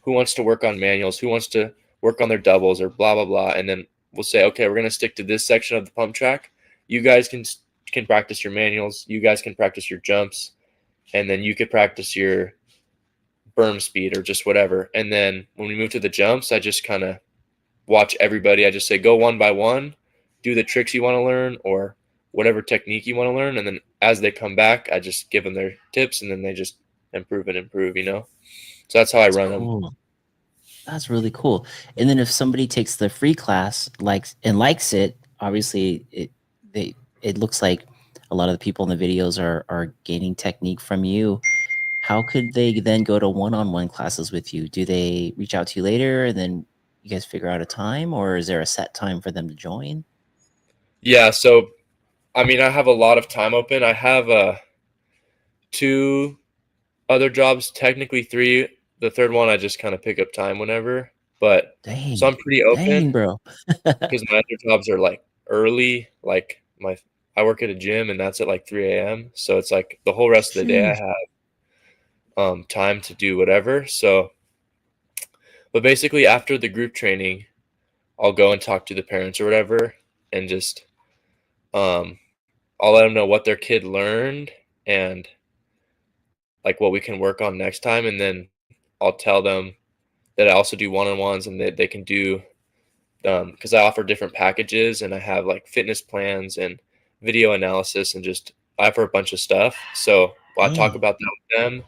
wants to work on manuals? Who wants to work on their doubles or blah blah blah? And then we'll say, okay, we're gonna stick to this section of the pump track. You guys can practice your manuals. You guys can practice your jumps, and then you could practice your berm speed or just whatever. And then when we move to the jumps, I just kind of watch everybody. I just say go one by one, do the tricks you want to learn or whatever technique you want to learn, and then as they come back, I just give them their tips, and then they just improve and improve. So that's how I That's run them. cool. That's really cool. And then if somebody takes the free class likes it, obviously it looks like a lot of the people in the videos are gaining technique from you. How could they then go to one-on-one classes with you? Do they reach out to you later and then you guys figure out a time, or is there a set time for them to join? Yeah, so I mean, I have a lot of time open. I have 2 other jobs, technically 3. The third one I just kind of pick up time whenever. But so Dang. I'm pretty Dang, open bro. because my other jobs are like early. Like I work at a gym, and that's at like 3 a.m. So it's like the whole rest of the day I Sheesh. have time to do whatever. So, but basically after the group training, I'll go and talk to the parents or whatever, and just um, I'll let them know what their kid learned and like what we can work on next time, and then I'll tell them that I also do one-on-ones, and that they can do because I offer different packages, and I have like fitness plans and video analysis, and just I offer a bunch of stuff. So I'll talk Dang. about that with them,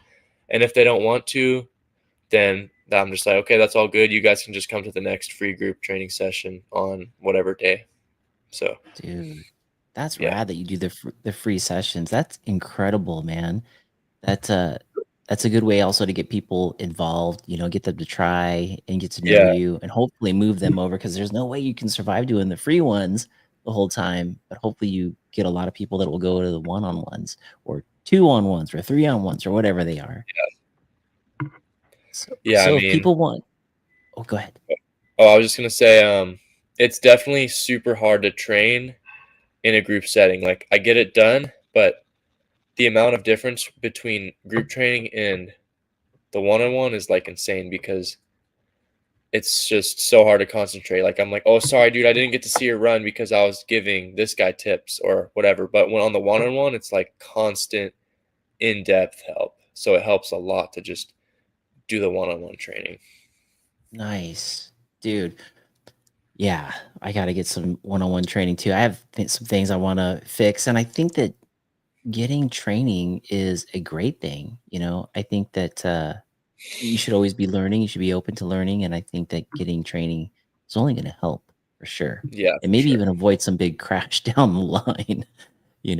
and if they don't want to, then I'm just like, okay, that's all good. You guys can just come to the next free group training session on whatever day. So Dude, that's yeah, rad that you do the free sessions. That's incredible, man. That's a good way also to get people involved, get them to try and get to know yeah, you and hopefully move them over, because there's no way you can survive doing the free ones the whole time. But hopefully you get a lot of people that will go to the one-on-ones or two-on-ones or three-on-ones or whatever they are. So, yeah. I so if mean, people want, oh, go ahead. oh, I was just gonna say, it's definitely super hard to train in a group setting. Like I get it done, but the amount of difference between group training and the one-on-one is like insane, because it's just so hard to concentrate. Like I'm like, oh, sorry, dude, I didn't get to see your run because I was giving this guy tips or whatever. But when on the one-on-one, it's like constant in-depth help. So it helps a lot to just do the one-on-one training. Nice, dude. Yeah, I got to get some one-on-one training too. I have some things I want to fix, and I think that getting training is a great thing. I think that You should always be learning. You should be open to learning, and I think that getting training is only going to help for sure, Yeah, and for maybe sure. even avoid some big crash down the line.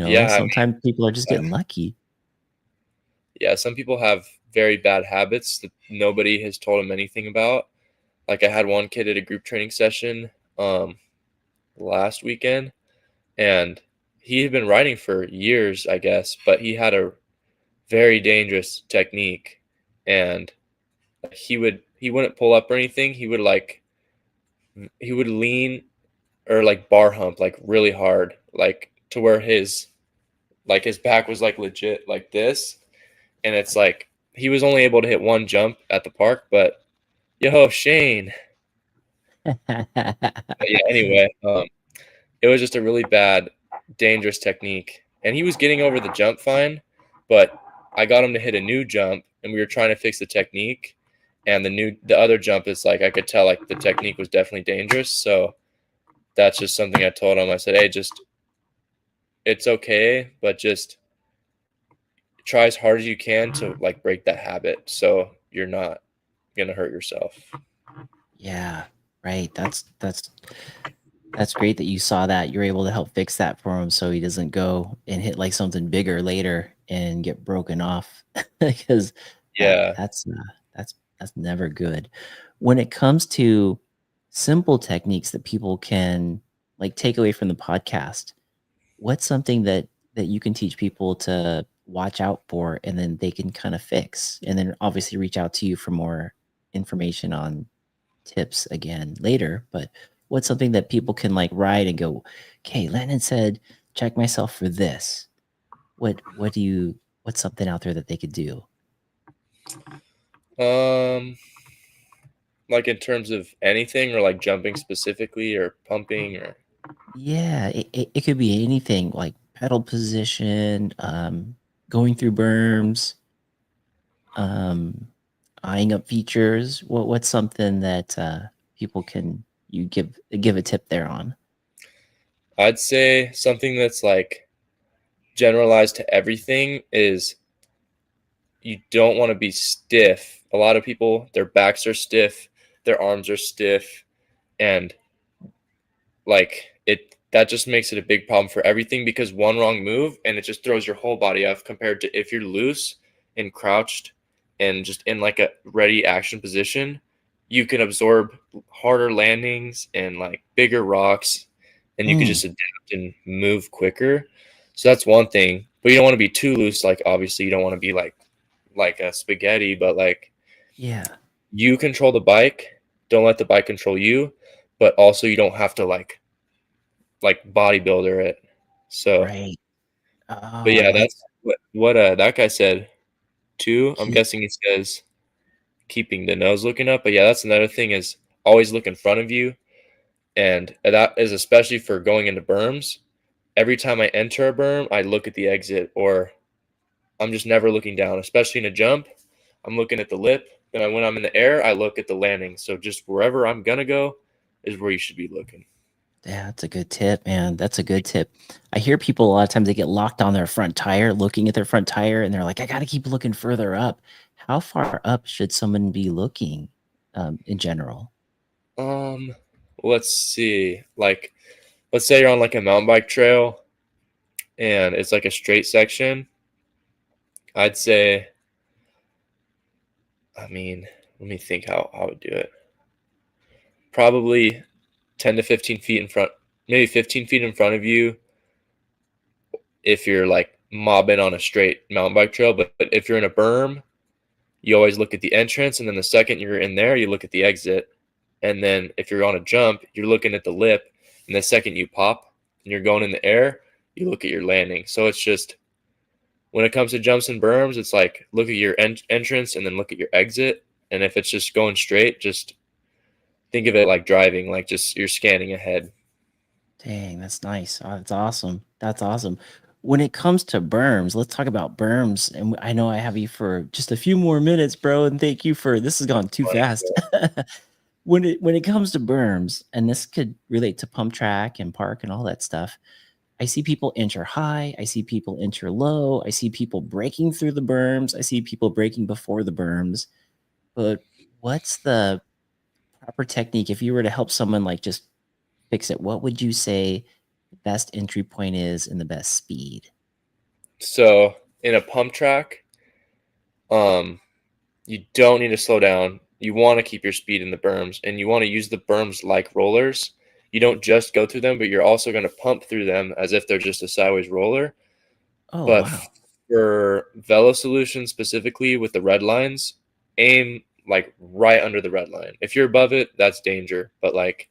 Yeah, I mean, Sometimes people are just getting lucky. yeah, some people have very bad habits that nobody has told them anything about. Like I had one kid at a group training session last weekend, and he had been riding for years, I guess, but he had a very dangerous technique, and he wouldn't pull up or anything. He would lean or like bar hump like really hard, like to where his back was like legit like this, and it's like he was only able to hit one jump at the park, but yo, Shane. But yeah, anyway, it was just a really bad, dangerous technique. And he was getting over the jump fine, but I got him to hit a new jump, and we were trying to fix the technique. And the other jump is like I could tell like the technique was definitely dangerous. So that's just something I told him. I said, hey, just it's okay, but just try as hard as you can to like break that habit so you're not gonna hurt yourself. Yeah, right. That's great that you saw that. You're able to help fix that for him so he doesn't go and hit like something bigger later and get broken off because that Yeah. that's never good. When it comes to simple techniques that people can like take away from the podcast, what's something that you can teach people to watch out for and then they can kind of fix and then obviously reach out to you for more information on tips again later, but what's something that people can like write and go, okay, Landon said, check myself for this. What's something out there that they could do? Um, like in terms of anything or like jumping specifically or pumping or Yeah, it could be anything like pedal position, going through berms, um, eyeing up features. What's something that people can you give a tip there on? I'd say something that's like generalized to everything is you don't want to be stiff. A lot of people, their backs are stiff, their arms are stiff, and like it that just makes it a big problem for everything because one wrong move and it just throws your whole body off compared to if you're loose and crouched and just in like a ready action position, you can absorb harder landings and like bigger rocks and you can Mm, just adapt and move quicker. So that's one thing. But you don't want to be too loose, like obviously you don't want to be like a spaghetti, but like yeah, you control the bike, don't let the bike control you, but also you don't have to like bodybuilder it. So, right. Oh, but I yeah, like that's what that guy said too. I'm he, guessing he says keeping the nose looking up. But yeah, that's another thing is always look in front of you, and that is especially for going into berms. Every time I enter a berm, I look at the exit, or I'm just never looking down. Especially in a jump, I'm looking at the lip. And when I'm in the air, I look at the landing. So just wherever I'm gonna go is where you should be looking. Yeah, that's a good tip, man. That's a good tip. I hear people a lot of times they get locked on their front tire, looking at their front tire, and they're like, I got to keep looking further up. How far up should someone be looking in general? Um, let's see. Like, let's say you're on like a mountain bike trail and it's like a straight section. I'd say, I mean, let me think how I would do it. Probably 10 to 15 feet in front, maybe 15 feet in front of you if you're like mobbing on a straight mountain bike trail. But if you're in a berm, you always look at the entrance. And then the second you're in there, you look at the exit. And then if you're on a jump, you're looking at the lip. And the second you pop and you're going in the air, you look at your landing. So it's just when it comes to jumps and berms, it's like look at your entrance and then look at your exit. And if it's just going straight, just think of it like driving, like just you're scanning ahead. Dang, that's nice. Oh, that's awesome. That's awesome. When it comes to berms, let's talk about berms. And I know I have you for just a few more minutes, bro. And thank you for this has gone too fast. When it comes to berms, and this could relate to pump track and park and all that stuff. I see people enter high. I see people enter low. I see people breaking through the berms. I see people breaking before the berms. but what's the proper technique if you were to help someone like just fix it? What would you say the best entry point is and the best speed? So in a pump track, you don't need to slow down. You want to keep your speed in the berms, and you want to use the berms like rollers. You don't just go through them, but you're also going to pump through them as if they're just a sideways roller. Oh, But wow. for Velo Solution specifically with the red lines, aim like right under the red line. If you're above it, that's danger. But like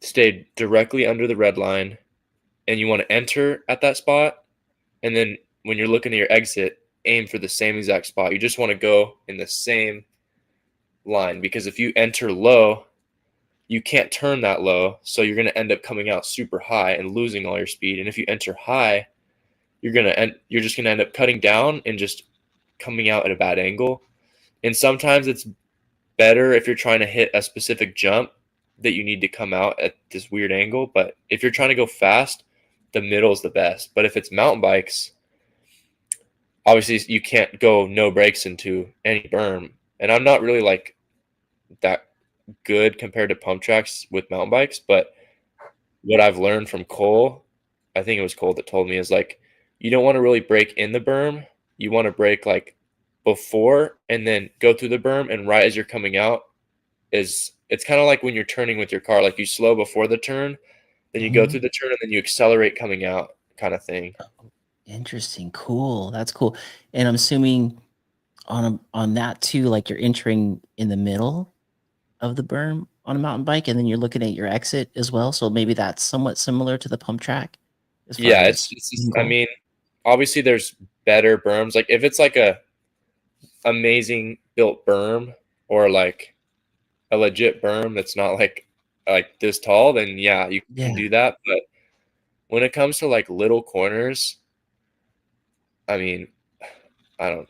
stay directly under the red line, and you want to enter at that spot. And then when you're looking at your exit, aim for the same exact spot. You just want to go in the same line, because if you enter low, you can't turn that low. So you're going to end up coming out super high and losing all your speed. And if you enter high, you're just going to end up cutting down and just coming out at a bad angle. And sometimes it's better if you're trying to hit a specific jump that you need to come out at this weird angle. But if you're trying to go fast, the middle is the best. But if it's mountain bikes, obviously you can't go no brakes into any berm. And I'm not really like that good compared to pump tracks with mountain bikes, but what I've learned from Cole, I think it was Cole that told me, is like you don't want to really brake in the berm. You want to brake like before and then go through the berm, and right as you're coming out is it's kind of like when you're turning with your car, like you slow before the turn, then you go Mhm. through the turn and then you accelerate coming out kind of thing. Interesting. Cool. That's cool. And I'm assuming on that too, like you're entering in the middle of the berm on a mountain bike, and then you're looking at your exit as well. So maybe that's somewhat similar to the pump track as far Yeah, as it's just, I angle. mean, obviously there's better berms. Like if it's like a amazing built berm or like a legit berm that's not like this tall, then yeah, you can Yeah. do that. But when it comes to like little corners, I mean, I don't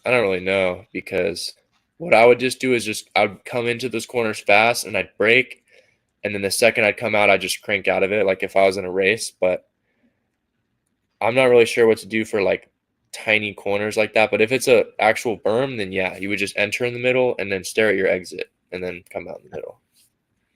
I don't really know, because what I would just do is just I would come into those corners fast and I'd brake, and then the second I'd come out, I'd just crank out of it like if I was in a race. But I'm not really sure what to do for like tiny corners like that. But if it's a actual berm, then yeah, you would just enter in the middle and then stare at your exit and then come out in the middle.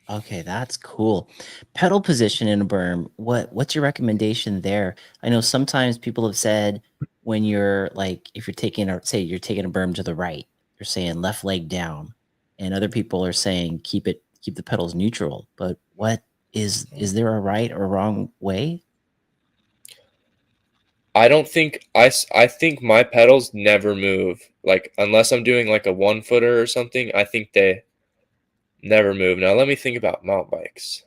Okay, that's cool. Pedal position in a berm. What's your recommendation there? I know sometimes people have said when you're like if you're taking a say you're taking a berm to the right, you're saying left leg down, and other people are saying keep the pedals neutral. But what is there a right or wrong way? I don't think I think my pedals never move. Like unless I'm doing like a 1-footer or something, I think they never move. Now let me think about mountain bikes.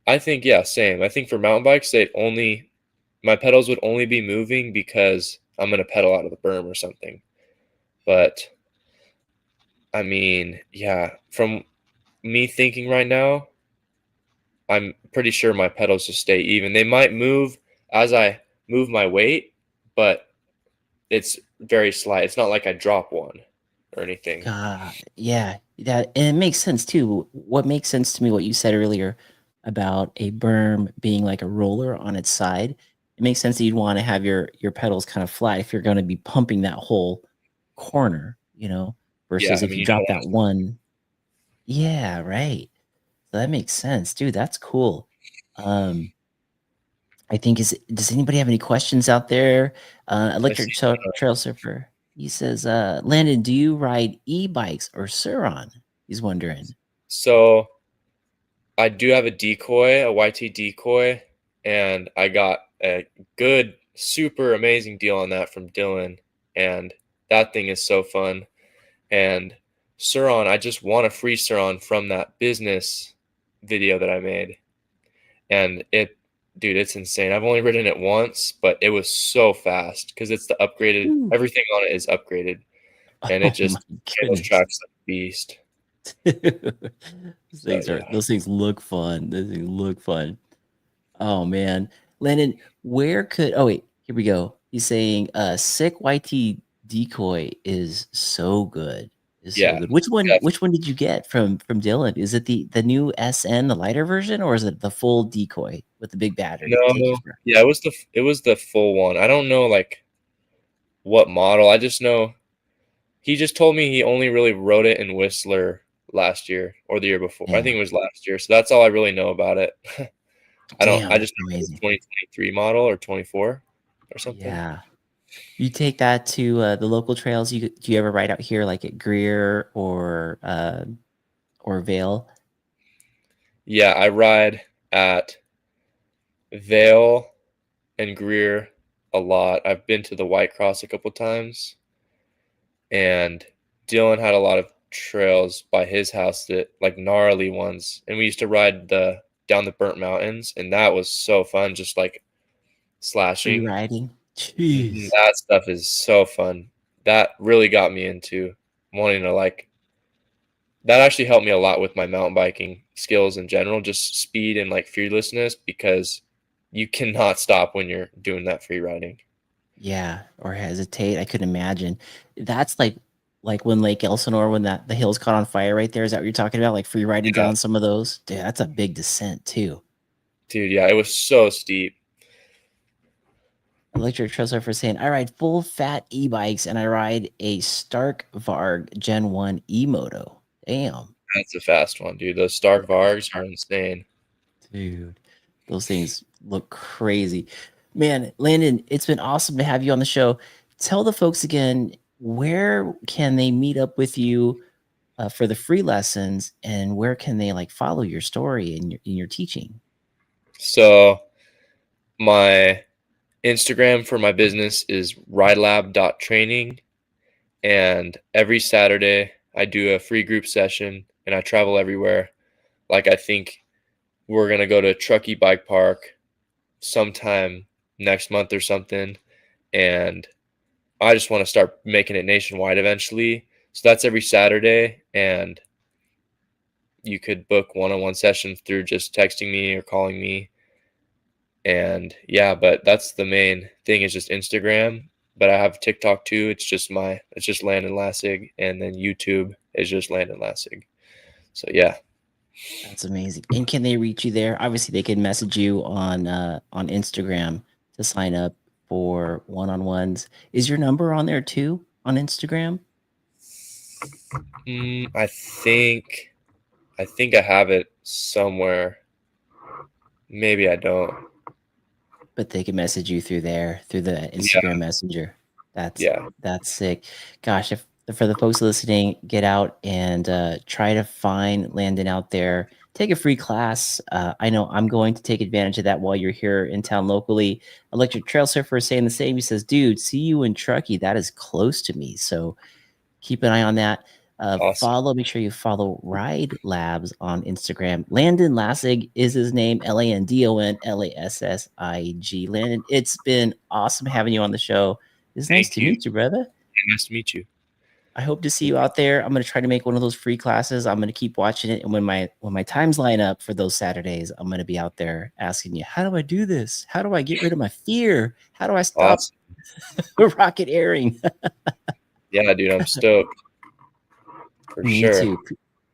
I think yeah, same. I think for mountain bikes, my pedals would only be moving because I'm gonna pedal out of the berm or something. But I mean, yeah, from me thinking right now, I'm pretty sure my pedals just stay even. They might move as I move my weight, but it's very slight. It's not like I drop one or anything. God, yeah, that and it makes sense too. What makes sense to me, what you said earlier about a berm being like a roller on its side, it makes sense that you'd want to have your pedals kind of flat if you're going to be pumping that whole corner, Yeah, versus I if mean, you you don't drop want that one. Yeah, right. So that makes sense, dude. That's cool. Um, I think does anybody have any questions out there? to. I Electric see. trail surfer. He says, Landon, do you ride e-bikes or Suron? He's wondering. So I do have a decoy, a YT decoy, and I got a good, super amazing deal on that from Dylan, and that thing is so fun. And Suron, I just won a free Suron from that business video that I made, and dude, it's insane. I've only ridden it once, but it was so fast because it's the upgraded. Ooh. Everything on it is upgraded, and it Oh my just those goodness. tracks like a beast. Those But things are yeah. those things look fun. Those things look fun. Oh man. Landon, where could oh wait, here we go. He's saying sick YT decoy is so good. Is so Yeah, good. Which definitely. one did you get from Dylan? Is it the new SN, the lighter version, or is it the full decoy with the big battery to take you No, for yeah, it was the full one. I don't know like what model. I just know He just told me he only really rode it in Whistler last year or the year before. I Yeah. think it was last year. So that's all I really know about it. Damn, I that's just know it's amazing. 2023 model or 24 or something. Yeah. You take that to the local trails. Do you ever ride out here like at Greer or Vale? Yeah, I ride at Vale and Greer a lot. I've been to the White Cross a couple times, and Dylan had a lot of trails by his house that like gnarly ones, and we used to ride the down the burnt mountains, and that was so fun, just like Free slashing. riding? Jeez. That stuff is so fun. That really got me into wanting to like that actually helped me a lot with my mountain biking skills in general, just speed and like fearlessness, because you cannot stop when you're doing that free riding. Yeah, or hesitate. I could imagine. That's like when Lake Elsinore, when the hills caught on fire right there. Is that what you're talking about? Like free riding Yeah, down some of those? Dude, that's a big descent too. dude, yeah, it was so steep. Electric Trail Surfer saying, I ride full fat e-bikes and I ride a Stark Varg Gen 1 e-moto. Damn. That's a fast one, dude. Those Stark Vargs are insane. Dude, those things look crazy. Man, Landon, it's been awesome to have you on the show. Tell the folks again, where can they meet up with you for the free lessons, and where can they like follow your story and your teaching? So my Instagram for my business is ridelab.training. And every Saturday I do a free group session and I travel everywhere. Like I think we're gonna go to Truckee Bike Park sometime next month or something. And I just want to start making it nationwide eventually. So that's every Saturday, and you could book one-on-one sessions through just texting me or calling me. And yeah, but that's the main thing is just Instagram. But I have TikTok too. It's just Landon Lassig, and then YouTube is just Landon Lassig. So yeah. That's amazing. And can they reach you there? Obviously, they can message you on Instagram to sign up for one-on-ones. Is your number on there too on Instagram? I think I have it somewhere. Maybe I don't. But they can message you through there, through the Yeah, Instagram Messenger. yeah. That's sick. Gosh, if for the folks listening, get out and try to find Landon out there. Take a free class. I know I'm going to take advantage of that while you're here in town locally. Electric Trail Surfer is saying the same. He says, dude, see you in Truckee. That is close to me. So keep an eye on that. Awesome. Make sure you follow Ride Labs on Instagram. Landon Lassig is his name, Landon Lassig. Landon, it's been awesome having you on the show. It's nice Thank to you. meet you, brother. Nice to meet you. I hope to see you out there. I'm going to try to make one of those free classes. I'm going to keep watching it, and when my times line up for those Saturdays, I'm going to be out there asking you, how do I do this? How do I get rid of my fear? How do I stop Awesome. rocket airing? Yeah, dude, I'm stoked. For Me sure. too.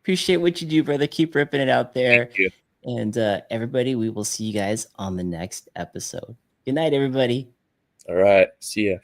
Appreciate what you do, brother. Keep ripping it out there. Thank you. And everybody, we will see you guys on the next episode. Good night, everybody. All right. See ya.